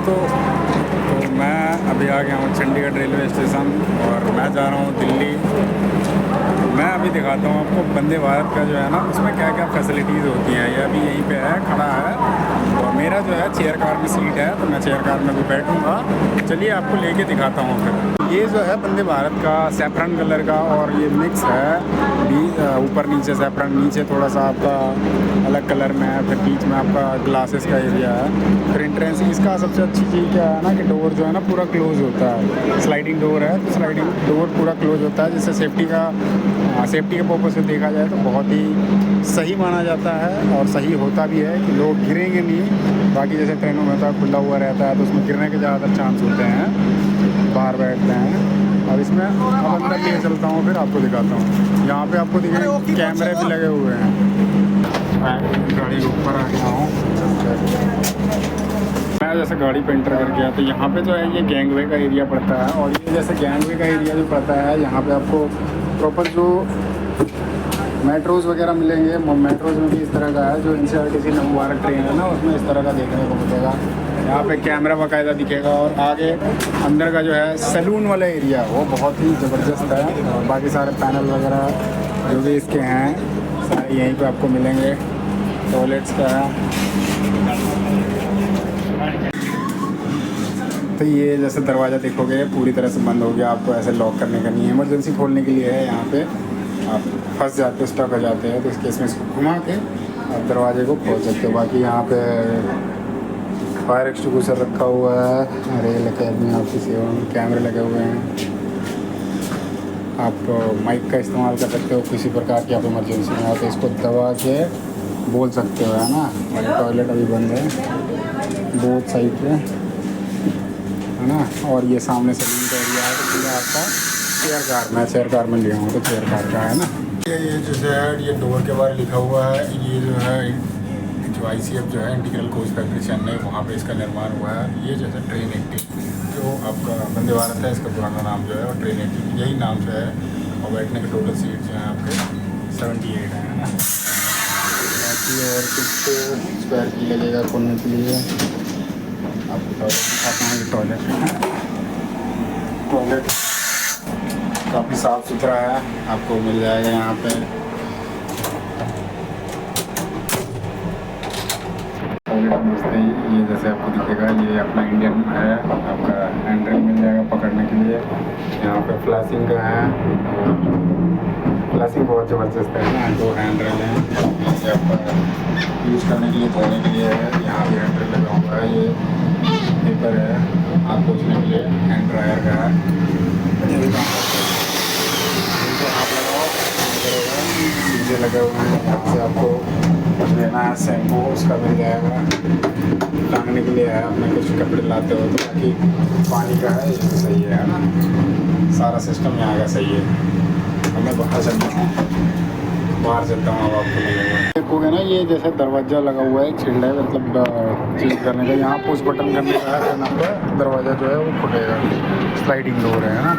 दोस्तों, तो मैं अभी आ गया हूँ चंडीगढ़ रेलवे स्टेशन और मैं जा रहा हूँ दिल्ली। मैं अभी दिखाता हूँ आपको वंदे भारत का जो है ना, उसमें क्या क्या फैसिलिटीज़ होती हैं। ये अभी यहीं पे है, खड़ा है और मेरा जो है चेयर कार में सीट है, तो मैं चेयर कार में भी बैठूँगा। चलिए आपको लेके दिखाता हूँ। फिर ये जो है वंदे भारत का सैफरन कलर का, और ये मिक्स है ऊपर नीचे सैफरन, नीचे थोड़ा सा आपका अलग कलर में है, फिर बीच में आपका ग्लासेस का एरिया है। फिर एंट्रेंस इसका सबसे अच्छी चीज़ क्या है ना कि डोर जो है ना पूरा क्लोज होता है। स्लाइडिंग डोर है, तो स्लाइडिंग डोर पूरा क्लोज होता है, जिससे सेफ्टी के पर्पज़ से देखा जाए तो बहुत ही सही माना जाता है और सही होता भी है कि लोग गिरेंगे नहीं। बाकी जैसे ट्रेनों में तो खुला हुआ रहता है, तो उसमें गिरने के ज़्यादातर चांस होते हैं, बाहर बैठते हैं। और इसमें अब अंदर लिए चलता हूँ, फिर आपको दिखाता हूँ। यहाँ पे आपको दिखेंगे कैमरे भी लगे हुए हैं। मैं गाड़ी के ऊपर आ गया हूँ। मैं जैसे गाड़ी पे एंटर कर गया, तो यहाँ पे जो है ये गैंगवे का एरिया पड़ता है। और ये जैसे गैंगवे का एरिया जो पड़ता है, यहाँ पे आपको प्रॉपर जो मेट्रोज़ वगैरह मिलेंगे। मेट्रोज़ में भी इस तरह का है, जो NCRTC नवभारत ट्रेन है ना, उसमें इस तरह का देखने को मिलेगा। यहाँ पे कैमरा बाकायदा दिखेगा। और आगे अंदर का जो है सैलून वाला एरिया, वो बहुत ही ज़बरदस्त है। और बाकी सारे पैनल वगैरह जो भी इसके हैं सारे यहीं पे आपको मिलेंगे। टॉयलेट्स का है। तो ये जैसे दरवाज़ा देखोगे पूरी तरह से बंद हो गया, आपको ऐसे लॉक करने का नहीं है, इमरजेंसी खोलने के लिए है। यहाँ पे आप फंस जाते हो, स्टक हो जाते हैं, तो इस केस में इसको घुमा के आप दरवाजे को खोल सकते हो। बाकी यहाँ पे फायर एक्सटिंग्विशर रखा हुआ है, रेल अकेडमी आपकी सेवा में कैमरे लगे हुए हैं। आप माइक का इस्तेमाल कर सकते हो, किसी प्रकार की आप इमरजेंसी में हो तो इसको दबा के बोल सकते हो, है ना। और टॉयलेट अभी बंद है बोथ साइड पे, है ना। और ये सामने सैलून का एरिया है, तो ये आपका चेयर कार, मैं चेयर कार में लिया हूँ तो चेयर कार का है ना। ये जो है ये डोर के बारे लिखा हुआ है। ये जो है जो ICF जो है इंटीग्रल कोच फैक्ट्री चेन्नई, वहाँ पे इसका निर्माण हुआ है। ये जो है ट्रेन 80 जो आपका वंदे भारत है, इसका पुराना नाम जो है और ट्रेन 80 यही नाम से है। और बैठने के टोटल सीट जो है आपके 78 है ना। बाकी और कुछ स्क्वायर की लगेगा खोलने के लिए। आपको टॉयलेट दिखाता हूँ। ये टॉयलेट काफ़ी साफ़ सुथरा है, आपको मिल जाएगा यहाँ पे। ये जैसे आपको दिखेगा, ये अपना इंडियन है, आपका हैंडल मिल जाएगा पकड़ने के लिए। यहाँ पे फ्लैशिंग का है, फ्लैशिंग बहुत ज़बरदस्त है ना। 2 हैंडल हैं, ये आपका यूज़ करने के लिए, धोने के लिए है। यहाँ भी हैंडल लगा हुआ है। ये पेपर है हाथ पोंछने के लिए, हैंड ड्रायर का है। हाथ लगाओ, चीज़ें लगे हुए हैं। यहाँ से आपको लेना है शैम्पू, उसका मिल जाएगा। टांगने के लिए है, अपने कुछ कपड़े लाते हो तो। बाकी पानी का है, ये सही है ना। सारा सिस्टम यहाँ का सही है। अब मैं बाहर चलता हूँ, अब आपको लगेगा देखोगे ना। ये जैसे दरवाज़ा लगा हुआ है, छिल्ड है, मतलब चेंज करने का। यहाँ पुश बटन करने का है, फिर आपका दरवाज़ा जो है वो खुलेगा। स्लाइडिंग डोर है ना।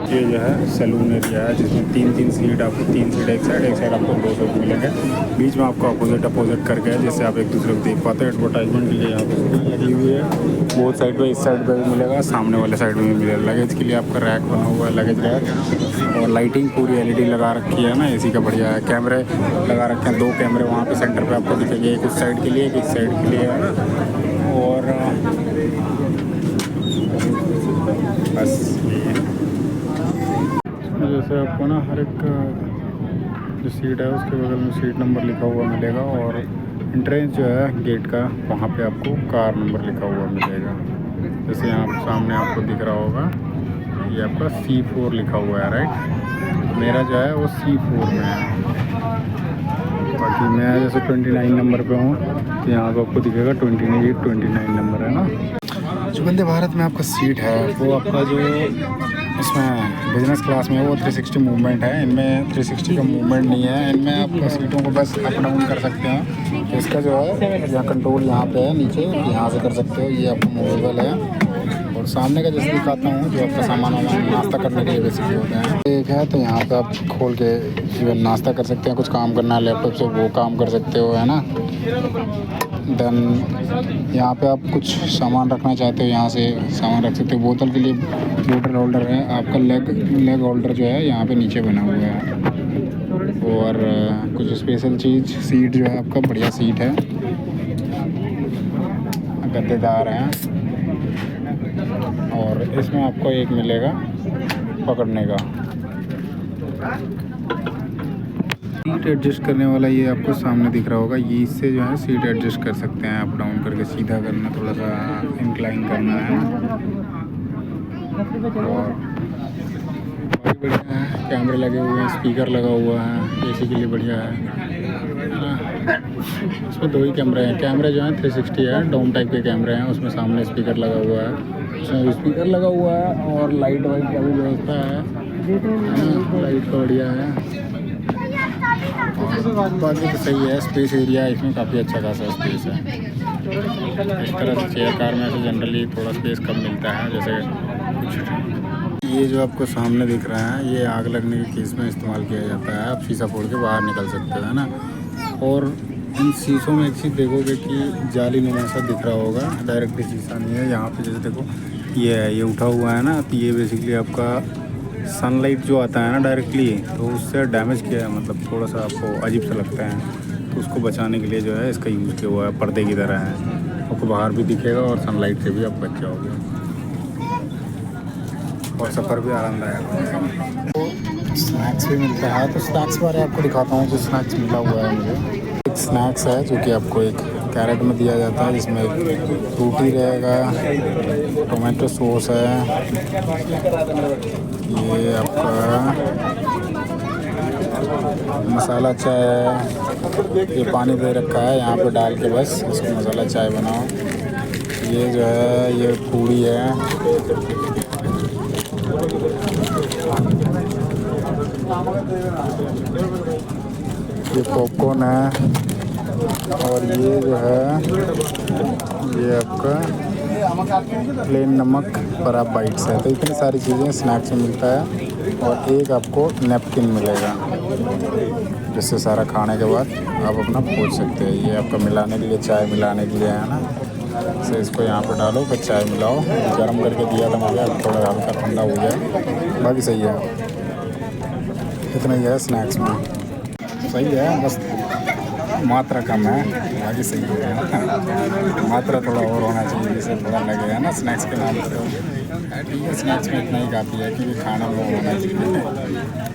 ये जो है सैलून एरिया है, जिसमें 3 सीट, आपको 3 सीट एक साइड आपको 2 सीट मिलेंगे। बीच में आपको अपोजिट करके है, जिससे आप एक दूसरे को देख पाते हैं। एडवर्टाइजमेंट के लिए यहाँ पर लगी हुई है। बोथ साइड पे, इस साइड पे भी मिलेगा, सामने वाले साइड में भी मिलेगा। लगेज के लिए आपका रैक बना हुआ है, लगेज रैक। और लाइटिंग पूरी LED लगा रखी है ना, AC का बढ़िया है। कैमरे लगा रखे हैं, 2 कैमरे वहाँ पे सेंटर पे आपको दिखेंगे, एक उस साइड के लिए, एक इस साइड के लिए, है ना। और बस जैसे आपको ना हर एक जो सीट है उसके बगल में सीट नंबर लिखा हुआ मिलेगा। और एंट्रेंस जो है गेट का, वहाँ पे आपको कार नंबर लिखा हुआ मिलेगा। जैसे यहाँ सामने आपको दिख रहा होगा, ये आपका C4 लिखा हुआ है, राइट। मेरा जो है वो C4 में है। बाकी मैं जैसे 29 नंबर पे हूँ, तो यहाँ पर आपको दिखेगा 29 नंबर है ना। जो वंदे भारत में आपका सीट है, वो आपका जो इसमें बिजनेस क्लास में है, वो 360 मूवमेंट है। इनमें 360 का मूवमेंट नहीं है। इनमें आप सीटों को बस अप डाउन कर सकते हैं। तो इसका जो है यहाँ कंट्रोल यहाँ पे है नीचे, यहाँ से कर सकते हो। ये आपका मूवेबल है। और और सामने का जैसे दिखाता हूँ जो आपका सामान वामान नाश्ता करने के लिए बेसिकली होता है एक है। तो यहाँ पे आप खोल के इवन नाश्ता कर सकते हैं, कुछ काम करना है लैपटॉप से वो काम कर सकते हो, है ना। देन यहाँ पे आप कुछ सामान रखना चाहते हो यहाँ से सामान रख सकते हो। बोतल के लिए बोतल होल्डर है। आपका लेग होल्डर जो है यहाँ पे नीचे बना हुआ है। और कुछ स्पेशल चीज़ सीट जो है आपका बढ़िया सीट है, गद्देदार हैं। और इसमें आपको एक मिलेगा पकड़ने का सीट एडजस्ट करने वाला। ये आपको सामने दिख रहा होगा, ये इससे जो है सीट एडजस्ट कर सकते हैं। अप डाउन करके सीधा करना, थोड़ा सा इंक्लाइन करना है। और काफ़ी बढ़िया है, कैमरे लगे हुए हैं, स्पीकर लगा हुआ है, एसी के लिए बढ़िया है। इसमें 2 ही कैमरे हैं। कैमरे जो हैं 360 है, डोम टाइप के कैमरे हैं। उसमें सामने स्पीकर लगा हुआ है, उसमें भी स्पीकर लगा हुआ है। और लाइट वाइट का भी व्यवस्था है, लाइट का बढ़िया है। बाकी तो सही है। स्पेस एरिया इसमें काफ़ी अच्छा खासा स्पेस है। इस तरह से चेयर कार में से जनरली थोड़ा स्पेस कम मिलता है। जैसे कुछ ये जो आपको सामने दिख रहा है, ये आग लगने के केस में इस्तेमाल किया जाता है। आप शीशा फोड़ के बाहर निकल सकते हो, है ना। और इन शीशों में एक चीज़ देखोगे कि जाली नुमा सा दिख रहा होगा, डायरेक्टली शीशा नहीं है। यहाँ पे जैसे देखो ये है, ये उठा हुआ है ना, तो ये बेसिकली आपका सनलाइट जो आता है ना डायरेक्टली, तो उससे डैमेज किया है, मतलब थोड़ा सा आपको अजीब सा लगता है। तो उसको बचाने के लिए जो है इसका यूज़ किया हुआ है, पर्दे की तरह है। आपको बाहर भी दिखेगा और सनलाइट से भी आप बच जाओगे और सफ़र भी आरामदायक। तो स्नैक्स भी मिलता है, तो स्नैक्स बारे आपको दिखाता हूँ। जो स्नैक्स मिला हुआ है मुझे, एक स्नैक्स है जो कि आपको एक कैरेट में दिया जाता है, जिसमें फ्रूटी रहेगा, टोमेटो सॉस है, ये आपका मसाला चाय है, ये पानी दे रखा है यहाँ पे डाल के बस इसको मसाला चाय बनाओ। ये जो है ये पूड़ी है, ये पॉपकॉर्न है। और ये जो है ये आपका प्लेन नमक पर आप बाइट्स है। तो इतनी सारी चीज़ें स्नैक्स में मिलता है। और एक आपको नैपकिन मिलेगा, जिससे सारा खाने के बाद आप अपना पोंछ सकते हैं। ये आपका मिलाने के लिए, चाय मिलाने के लिए है ना। से इसको यहाँ पर डालो, फिर चाय मिलाओ। गर्म करके दिया था मुझे, अब थोड़ा हल्का ठंडा हो गया, बाकी सही है। इतना ही है स्नैक्स में, सही है, बस मात्रा कम है, बाकी सही है। मात्रा थोड़ा और होना चाहिए, जिससे थोड़ा लगेगा ना स्नैक्स के नाम पर। ठीक है, स्नैक्स में इतना ही काफ़ी है, क्योंकि खाना वो होना चाहिए।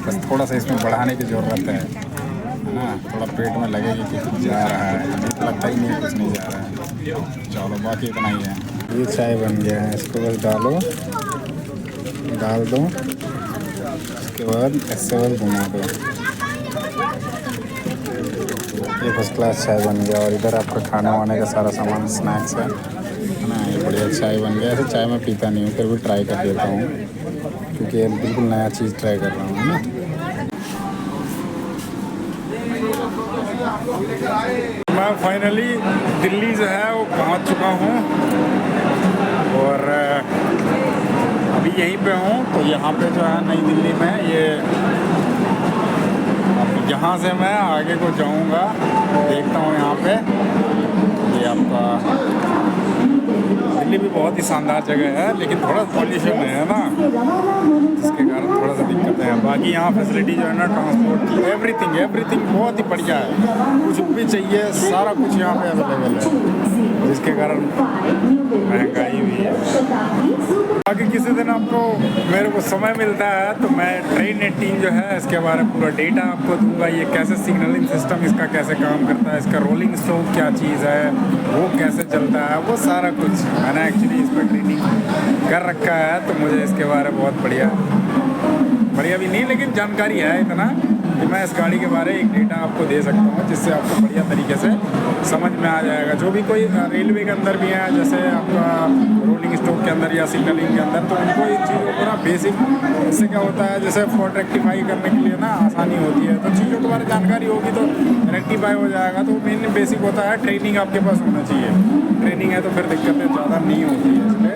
बस थोड़ा सा इसमें बढ़ाने की ज़रूरत है ना। थोड़ा पेट में लगेगा कि कुछ जा रहा है, लगता ही नहीं कुछ नहीं जा रहा है। चलो बाकी इतना ही है। ये चाय बन गया है, इसको बस डाल दो, उसके बाद ऐसे बस घुमा दो। ये फर्स्ट क्लास चाय बन गया। और इधर आपका खाने वाने का सारा सामान स्नैक्स है ना। ये बढ़िया चाय बन गया। ऐसे चाय मैं पीता नहीं हूँ, फिर भी ट्राई कर देता हूँ, क्योंकि बिल्कुल नया चीज़ ट्राई कर रहा हूँ ना। मैं फाइनली दिल्ली जो है वो पहुँच चुका हूँ और अभी यहीं पे हूँ। तो यहाँ पे जो है नई दिल्ली में, ये यहाँ से मैं आगे को जाऊँगा, देखता हूँ यहाँ पे। ये आपका दिल्ली भी बहुत ही शानदार जगह है, लेकिन थोड़ा पॉल्यूशन है ना, जिसके कारण थोड़ा सा दिक्कत है। बाकी यहाँ फैसिलिटी जो है ना, ट्रांसपोर्ट की एवरीथिंग बहुत ही बढ़िया है। कुछ भी चाहिए सारा कुछ यहाँ पे अवेलेबल है, जिसके कारण महंगाई भी है। बाकी किसी दिन आपको मेरे को समय मिलता है तो मैं ट्रेन नेटिंग जो है इसके बारे में पूरा डेटा आपको दूंगा। ये कैसे सिग्नलिंग सिस्टम इसका कैसे काम करता है, इसका रोलिंग स्टॉक क्या चीज़ है, वो कैसे चलता है, वो सारा कुछ मैंने एक्चुअली इस पर ट्रेनिंग कर रखा है। तो मुझे इसके बारे में बहुत बढ़िया भी नहीं, लेकिन जानकारी है इतना कि मैं इस गाड़ी के बारे में एक डेटा आपको दे सकता हूँ, जिससे आपको बढ़िया तरीके से समझ में आ जाएगा। जो भी कोई रेलवे के अंदर भी है, जैसे आपका रोलिंग स्टॉक के अंदर या सिग्नलिंग के अंदर, तो उनको इन चीज़ों को ना बेसिक, इससे क्या होता है, जैसे फॉल्ट रेक्टिफाई करने के लिए ना आसानी होती है। तो चीज़ों के बारे में जानकारी होगी तो रेक्टिफाई हो जाएगा। तो मेन बेसिक होता है ट्रेनिंग आपके पास होना चाहिए। ट्रेनिंग है तो फिर दिक्कतें ज़्यादा नहीं होती है। इसलिए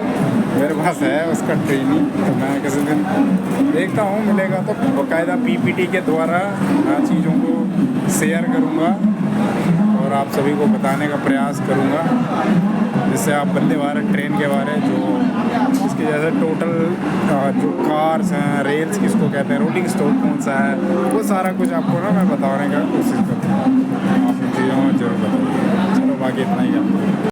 मेरे पास है उसका ट्रेनिंग, तो मैं किसी दिन देखता हूँ मिलेगा तो बाकायदा पीपीटी के द्वारा चीज़ों को शेयर करूँगा और आप सभी को बताने का प्रयास करूँगा, जिससे आप वंदे भारत ट्रेन के बारे जो इसके जैसे टोटल जो कार्स हैं, रेल्स किसको कहते हैं, रोलिंग स्टॉक कौन सा है, वो सारा कुछ आपको ना मैं बताने का कोशिश करूँगा। आप इन चीज़ों में जरूर बताइए। चलो बाकी इतना ही है।